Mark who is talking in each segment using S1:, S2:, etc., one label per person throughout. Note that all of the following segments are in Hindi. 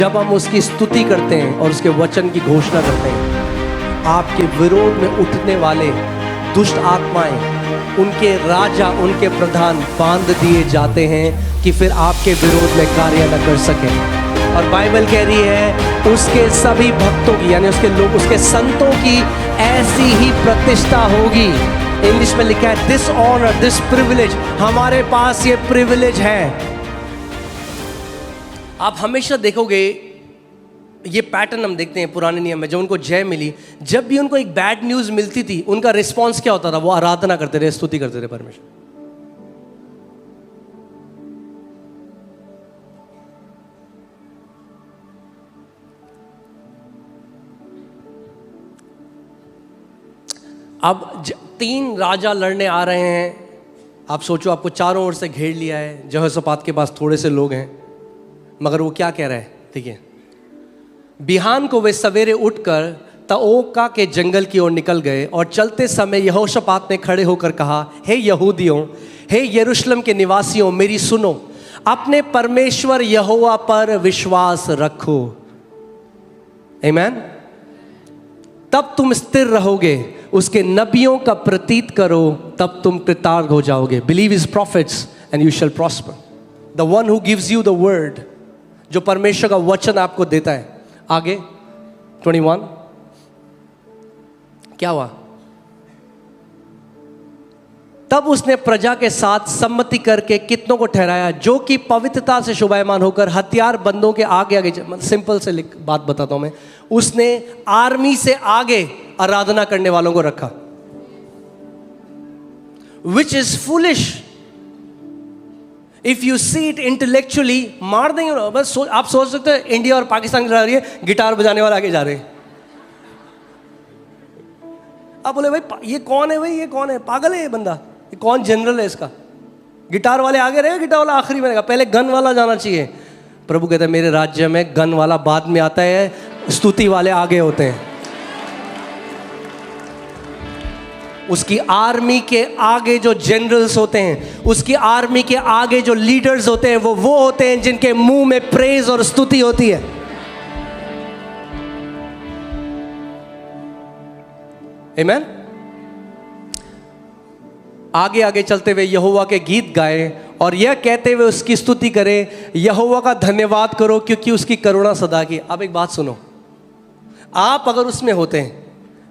S1: जब हम उसकी स्तुति करते हैं और उसके वचन की घोषणा करते हैं, आपके विरोध में उठने वाले दुष्ट आत्माएं, उनके राजा, उनके प्रधान बांध दिए जाते हैं कि फिर आपके विरोध में कार्य न कर सके। और बाइबल कह रही है उसके सभी भक्तों की, यानी उसके लोग, उसके संतों की ऐसी ही प्रतिष्ठा होगी। इंग्लिश में लिखा है दिस ऑनर, दिस प्रिविलेज, हमारे पास ये प्रिविलेज है। आप हमेशा देखोगे ये पैटर्न हम देखते हैं पुराने नियम में, जब उनको जय मिली, जब भी उनको एक बैड न्यूज मिलती थी, उनका रिस्पांस क्या होता था? वो आराधना करते रहे, स्तुति करते रहे परमेश्वर। अब 3 राजा लड़ने आ रहे हैं। आप सोचो, आपको चारों ओर से घेर लिया है। यहोशापात के पास थोड़े से लोग हैं, मगर वो क्या कह रहे हैं? देखिए, बिहान को वे सवेरे उठकर तओका के जंगल की ओर निकल गए और चलते समय यहोशापात ने खड़े होकर कहा, हे यहूदियों, हे यरूशलेम के निवासियों, मेरी सुनो, अपने परमेश्वर यहोवा पर विश्वास रखो। आमीन। तब तुम स्थिर रहोगे, उसके नबियों का प्रतीत करो, तब तुम कृतार्थ हो जाओगे। Believe his profits and you shall prosper. The one who gives you the word, जो परमेश्वर का वचन आपको देता है। आगे 21 क्या हुआ? तब उसने प्रजा के साथ सम्मति करके कितनों को ठहराया जो कि पवित्रता से शोभायमान होकर हथियार बंदों के आगे आगे। सिंपल से बात बताता हूं मैं। उसने आर्मी से आगे आराधना करने वालों को रखा, which is foolish if you see it intellectually. मार देंगे ना, बस आप सोच सकते हैं इंडिया और पाकिस्तान की लड़ रही है, गिटार बजाने वाले आगे जा रहे हैं। आप बोले भाई ये कौन है? भाई ये कौन है? पागल है ये बंदा, ये कौन जनरल है इसका? गिटार वाले आगे रहे, गिटार वाला आखिरी में रहेगा, पहले गन वाला जाना चाहिए। प्रभु कहते हैं मेरे राज्य में गन वाला बाद में आता है, स्तुति वाले आगे होते हैं। उसकी आर्मी के आगे जो जनरल्स होते हैं, उसकी आर्मी के आगे जो लीडर्स होते हैं, वो होते हैं जिनके मुंह में प्रेज और स्तुति होती है। आमीन। आगे आगे चलते हुए यहोवा के गीत गाए और यह कहते हुए उसकी स्तुति करें, यहोवा का धन्यवाद करो क्योंकि उसकी करुणा सदा की। अब एक बात सुनो, आप अगर उसमें होते हैं,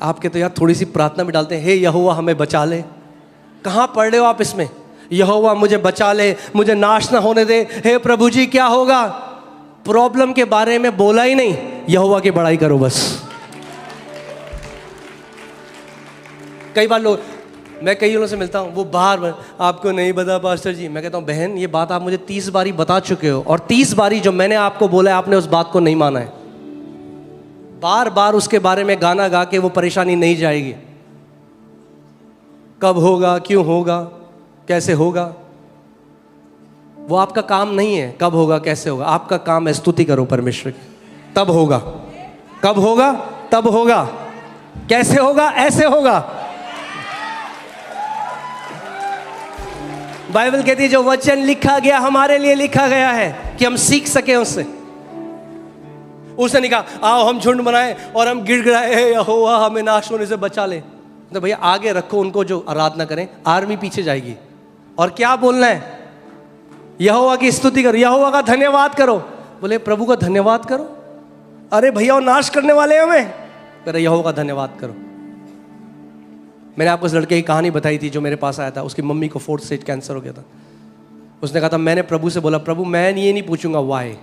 S1: आपके तो यार थोड़ी सी प्रार्थना में डालते हैं, हे यहोवा हमें बचा ले। कहाँ पढ़ रहे हो आप इसमें? यहोवा मुझे बचा ले, मुझे नाश ना होने दे। हे प्रभु जी क्या होगा? प्रॉब्लम के बारे में बोला ही नहीं, यहोवा की बड़ाई करो बस। कई बार लोग, मैं कई लोगों से मिलता हूँ, वो बाहर, आपको नहीं पता पास्टर जी। मैं कहता हूँ बहन ये बात आप मुझे 30 बारी बता चुके हो, और 30 बारी जो मैंने आपको बोला है आपने उस बात को नहीं माना है। बार बार उसके बारे में गाना गा के वो परेशानी नहीं जाएगी। कब होगा, क्यों होगा, कैसे होगा, वो आपका काम नहीं है। कब होगा, कैसे होगा, आपका काम है स्तुति करो परमेश्वर की। तब होगा, कब होगा, तब होगा, कैसे होगा, ऐसे होगा। बाइबल कहती है जो वचन लिखा गया हमारे लिए लिखा गया है कि हम सीख सके उससे। उसने नहीं कहा आओ हम झुंड बनाए और हम गिड़गिड़ाए, यहोवा हमें नाश होने से बचा ले। तो भैया आगे रखो उनको जो आराधना करें, आर्मी पीछे जाएगी। और क्या बोलना है? यहोवा की स्तुति करो, यहोवा का धन्यवाद करो। बोले प्रभु का धन्यवाद करो? अरे भैया वो नाश करने वाले हैं हमें। अरे यहोवा का धन्यवाद करो। मैंने आपको उस लड़के की कहानी बताई थी जो मेरे पास आया था। उसकी मम्मी को 4th स्टेज कैंसर हो गया था। उसने कहा था मैंने प्रभु से बोला, प्रभु मैं ये नहीं पूछूंगा वाई,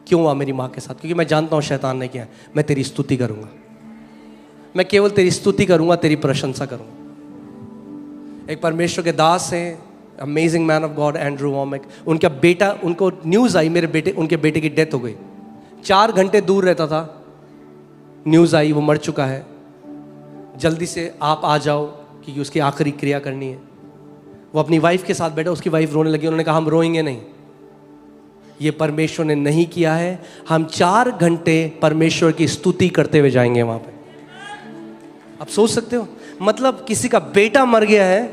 S1: क्यों हुआ मेरी माँ के साथ, क्योंकि मैं जानता हूँ शैतान ने किया। मैं तेरी स्तुति करूंगा, मैं केवल तेरी स्तुति करूंगा, तेरी प्रशंसा करूंगा। एक परमेश्वर के दास हैं, amazing man of God, Andrew Wommack. उनका बेटा, उनको न्यूज़ आई उनके बेटे की डेथ हो गई। 4 घंटे दूर रहता था, न्यूज़ आई वो मर चुका है, जल्दी से आप आ जाओ क्योंकि उसकी आखिरी क्रिया करनी है। वो अपनी वाइफ के साथ बैठा, उसकी वाइफ रोने लगी। उन्होंने कहा हम रोएंगे नहीं, ये परमेश्वर ने नहीं किया है, हम 4 घंटे परमेश्वर की स्तुति करते हुए जाएंगे वहां पे। आप सोच सकते हो, मतलब किसी का बेटा मर गया है,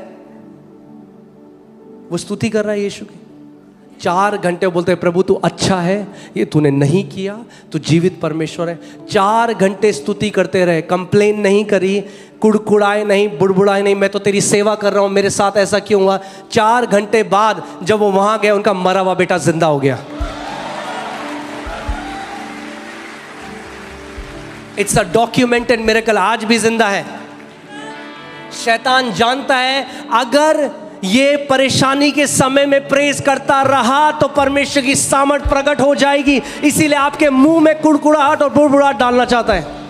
S1: वो स्तुति कर रहा है यीशु की। 4 घंटे बोलते हैं प्रभु तू अच्छा है, ये तूने नहीं किया, तू जीवित परमेश्वर है। 4 घंटे स्तुति करते रहे, कंप्लेन नहीं करी, कुड़कुड़ाए नहीं, बुड़बुड़ाए नहीं, मैं तो तेरी सेवा कर रहा हूँ, मेरे साथ ऐसा क्यों हुआ। 4 घंटे बाद जब वो वहां गए, उनका मरा हुआ बेटा जिंदा हो गया। इट्स अ डॉक्यूमेंटेड मिरेकल, आज भी जिंदा है। शैतान जानता है अगर ये परेशानी के समय में प्रेज करता रहा तो परमेश्वर की सामर्थ प्रकट हो जाएगी, इसीलिए आपके मुंह में कुड़कुड़ाहट और बुड़बुड़ाहट डालना चाहता है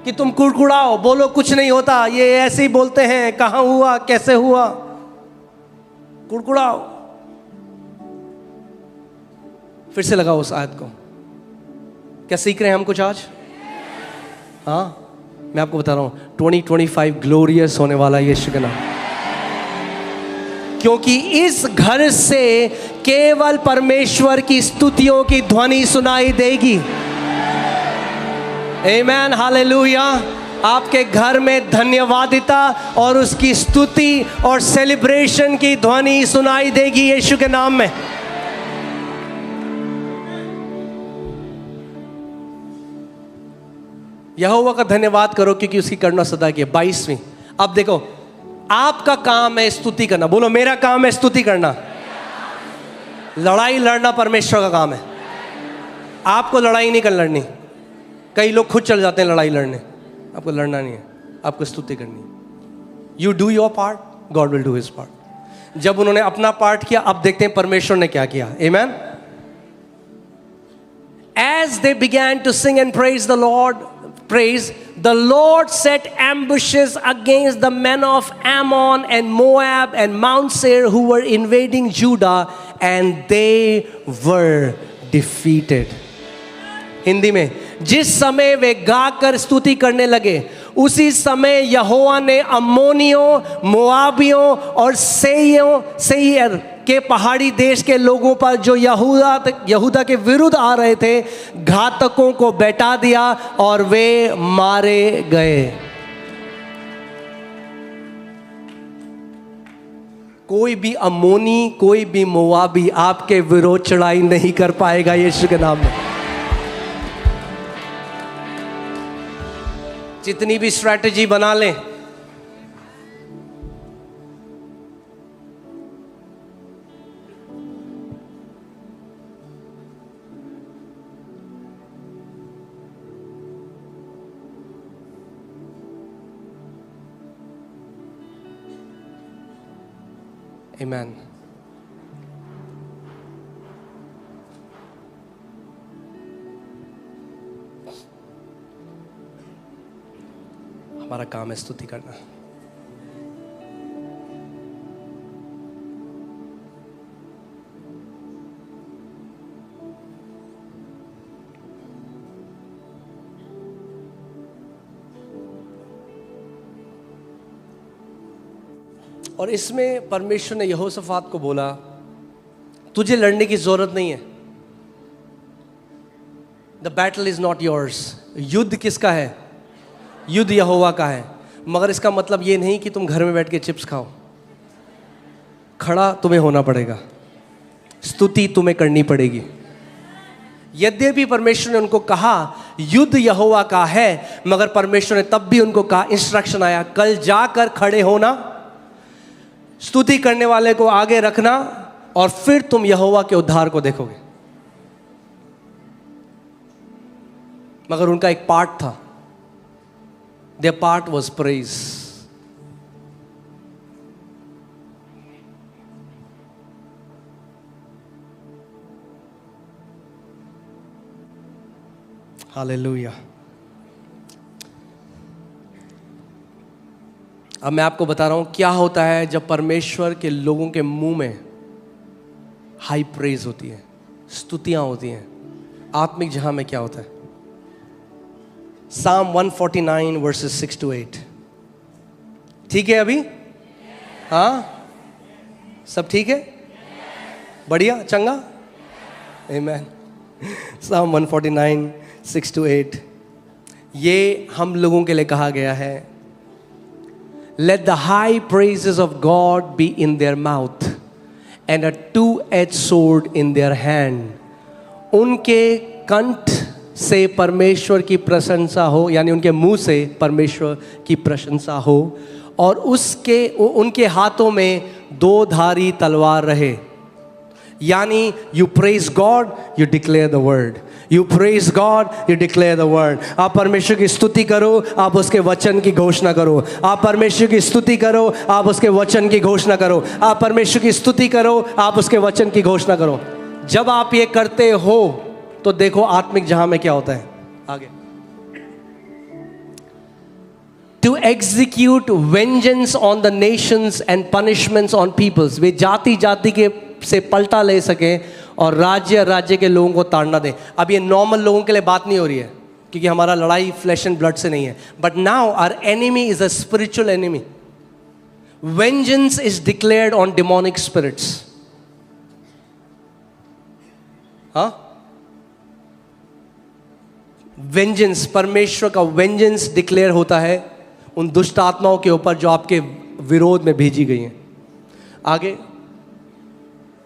S1: कि तुम कुड़कुड़ाओ, बोलो कुछ नहीं होता, ये ऐसे ही बोलते हैं, कहां हुआ, कैसे हुआ, कुड़कुड़ाओ। फिर से लगाओ उस आयत को। क्या सीख रहे हैं हम कुछ आज? हाँ, मैं आपको बता रहा हूं 2025 ग्लोरियस होने वाला है यीशु के नाम, क्योंकि इस घर से केवल परमेश्वर की स्तुतियों की ध्वनि सुनाई देगी। आमेन, हालेलुया। आपके घर में धन्यवादिता और उसकी स्तुति और सेलिब्रेशन की ध्वनि सुनाई देगी यीशु के नाम में। यहोवा का धन्यवाद करो क्योंकि उसकी करुणा सदा की है। 22वीं, अब देखो, आपका काम है स्तुति करना। बोलो मेरा काम है स्तुति करना। लड़ाई लड़ना परमेश्वर का काम है, आपको लड़ाई नहीं कर लड़नी। कई लोग खुद चल जाते हैं लड़ाई लड़ने, आपको लड़ना नहीं है, आपको स्तुति करनी है। You do your part, God will do his part. जब उन्होंने अपना पार्ट किया, अब देखते हैं परमेश्वर ने क्या किया। आमेन। As they began to sing and praise the Lord set ambushes against the men of Ammon and Moab and Mount Seir who were invading Judah, and they were defeated. Hindi में, जिस समय वे गाकर स्तुति करने लगे, उसी समय यहोवा ने अम्मोनियों, मोआबियों और सेईर के पहाड़ी देश के लोगों पर जो यहूदा के विरुद्ध आ रहे थे, घातकों को बैठा दिया और वे मारे गए। कोई भी अम्मोनी, कोई भी मोआबी आपके विरोध चढ़ाई नहीं कर पाएगा यीशु के नाम में। जितनी भी स्ट्रैटेजी बना लें, Amen. हमारा काम है स्तुति करना। और इसमें परमेश्वर ने यहोशाफात को बोला, तुझे लड़ने की जरूरत नहीं है। The battle is not yours. युद्ध किसका है? युद्ध यहोवा का है। मगर इसका मतलब ये नहीं कि तुम घर में बैठ के चिप्स खाओ। खड़ा तुम्हें होना पड़ेगा, स्तुति तुम्हें करनी पड़ेगी। यद्यपि परमेश्वर ने उनको कहा युद्ध यहोवा का है, मगर परमेश्वर ने तब भी उनको कहा, इंस्ट्रक्शन आया, कल जाकर खड़े होना, स्तुति करने वाले को आगे रखना, और फिर तुम यहोवा के उद्धार को देखोगे। मगर उनका एक पार्ट था, their part was praise. Hallelujah. अब मैं आपको बता रहा हूं क्या होता है जब परमेश्वर के लोगों के मुंह में हाई प्रेज होती है, स्तुतियां होती हैं। आत्मिक जहां में क्या होता है? Psalm 149 verses 6 to 8. ठीक है अभी? हाँ, सब ठीक है? बढ़िया, चंगा? Amen. Psalm 149 6 to 8. ये हम लोगों के लिए कहा गया है, Let the high praises of God be in their mouth and a two-edged sword in their hand. उनके कंठ से परमेश्वर की प्रशंसा हो, यानी उनके मुंह से परमेश्वर की प्रशंसा हो, और उनके हाथों में दो धारी तलवार रहे. यानी you praise God, you declare the word. You praise God, you declare the word. आप परमेश्वर की स्तुति करो, आप उसके वचन की घोषणा करो. आप परमेश्वर की स्तुति करो, आप उसके वचन की घोषणा करो. आप परमेश्वर की स्तुति करो, आप उसके वचन की घोषणा करो. जब आप ये करते हो तो देखो आत्मिक जहां में क्या होता है. आगे, to execute vengeance on the nations and punishments on peoples. वे जाति जाति के से पलटा ले सके और राज्य राज्य के लोगों को ताड़ना दे. अब ये नॉर्मल लोगों के लिए बात नहीं हो रही है, क्योंकि हमारा लड़ाई फ्लैश एंड ब्लड से नहीं है. But now our enemy is a spiritual enemy. Vengeance is declared on demonic spirits. हाँ, वेंजेंस, परमेश्वर का वेंजेंस डिक्लेयर होता है उन दुष्ट आत्माओं के ऊपर जो आपके विरोध में भेजी गई हैं. आगे,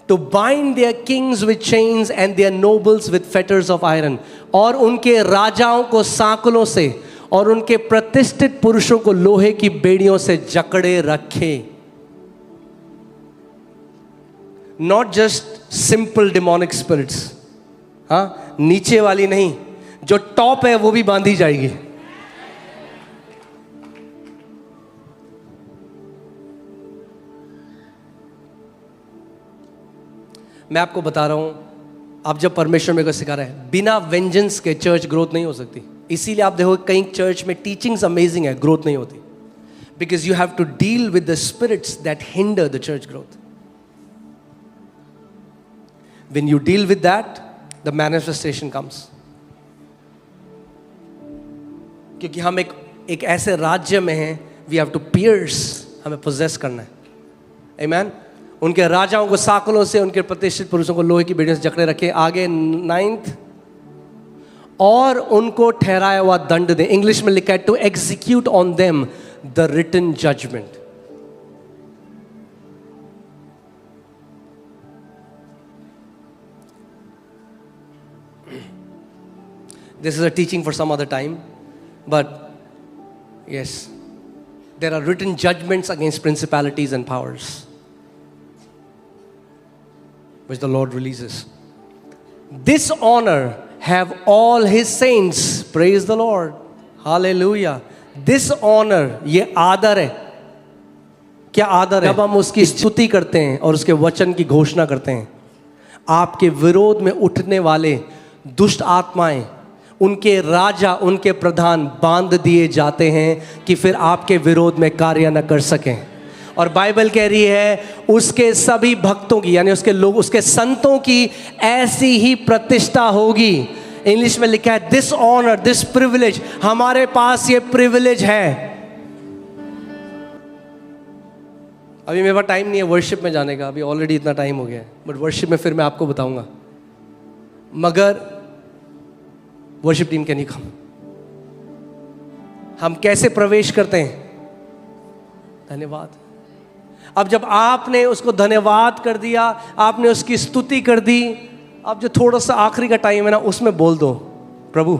S1: to bind their kings with chains and their nobles with fetters of iron. और उनके राजाओं को सांकलों से और उनके प्रतिष्ठित पुरुषों को लोहे की बेड़ियों से जकड़े रखे. Not just simple demonic spirits. हाँ, नीचे वाली नहीं, जो टॉप है वो भी बांधी जाएगी. मैं आपको बता रहा हूं, आप जब परमेश्वर मेरे को सिखा रहा है, बिना वेंजेंस के चर्च ग्रोथ नहीं हो सकती. इसीलिए आप देखो कई चर्च में टीचिंग्स अमेजिंग है, ग्रोथ नहीं होती. Because you have to deal with the spirits that hinder the church growth. When you deal with that, the manifestation comes. क्योंकि हम एक ऐसे राज्य में हैं, वी हैव टू पियर्स, हमें पोजेस करना है. आमीन. उनके राजाओं को साकलों से, उनके प्रतिष्ठित पुरुषों को लोहे की बेड़ियों से जकड़े रखे. आगे 9th, और उनको ठहराया हुआ दंड दे. इंग्लिश में लिखा है to execute on them the written judgment. This is a teaching for some other time, but yes, there are written judgments against principalities and powers, which the Lord releases. This honor have all his saints. Praise the Lord. Hallelujah. This honor, ये आदर है. क्या आदर है? जब हम उसकी स्तुति करते हैं और उसके वचन की घोषणा करते हैं, आपके विरोध में उठने वाले दुष्ट आत्माएं, उनके राजा, उनके प्रधान बांध दिए जाते हैं कि फिर आपके विरोध में कार्य न कर सकें. और बाइबल कह रही है उसके सभी भक्तों की, यानी उसके लोग, उसके संतों की ऐसी ही प्रतिष्ठा होगी. इंग्लिश में लिखा है दिस ऑनर, दिस प्रिविलेज. हमारे पास ये प्रिविलेज है. अभी मेरे पास टाइम नहीं है वर्शिप में जाने का, अभी ऑलरेडी इतना टाइम हो गया है, बट वर्शिप में फिर मैं आपको बताऊंगा. मगर worship team can you come. हम कैसे प्रवेश करते हैं? धन्यवाद. अब जब आपने उसको धन्यवाद कर दिया, आपने उसकी स्तुति कर दी, अब जो थोड़ा सा आखिरी का टाइम है ना, उसमें बोल दो, प्रभु